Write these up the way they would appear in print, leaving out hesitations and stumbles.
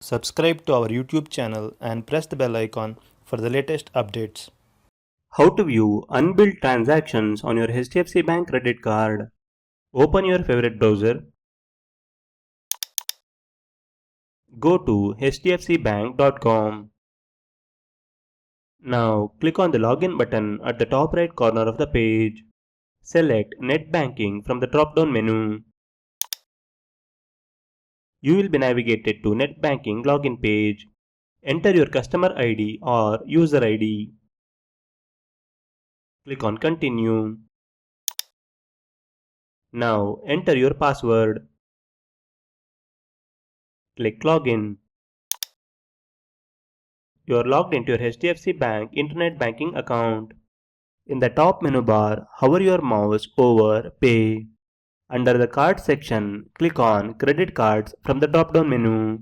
Subscribe to our YouTube channel and press the bell icon for the latest updates. How to view unbilled transactions on your HDFC Bank credit card. Open your favorite browser. Go to hdfcbank.com. Now click on the login button at the top right corner of the page. Select Net Banking from the drop-down menu. You will be navigated to Net Banking login page. Enter your customer ID or user ID. Click on Continue. Now enter your password. Click Login. You are logged into your HDFC Bank Internet Banking account. In the top menu bar, hover your mouse over Pay. Under the Card section, click on Credit Cards from the drop-down menu.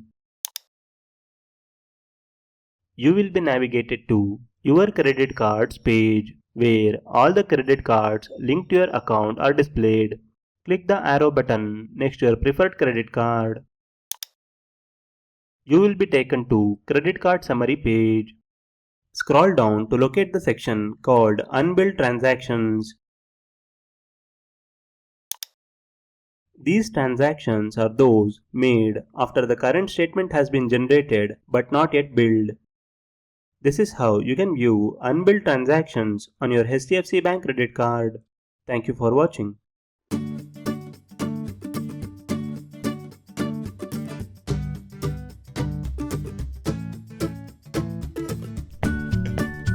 You will be navigated to Your Credit Cards page, where all the credit cards linked to your account are displayed. Click the arrow button next to your preferred credit card. You will be taken to Credit Card Summary page. Scroll down to locate the section called Unbilled Transactions. These transactions are those made after the current statement has been generated but not yet billed. This is how you can view unbilled transactions on your HDFC Bank credit card. Thank you for watching.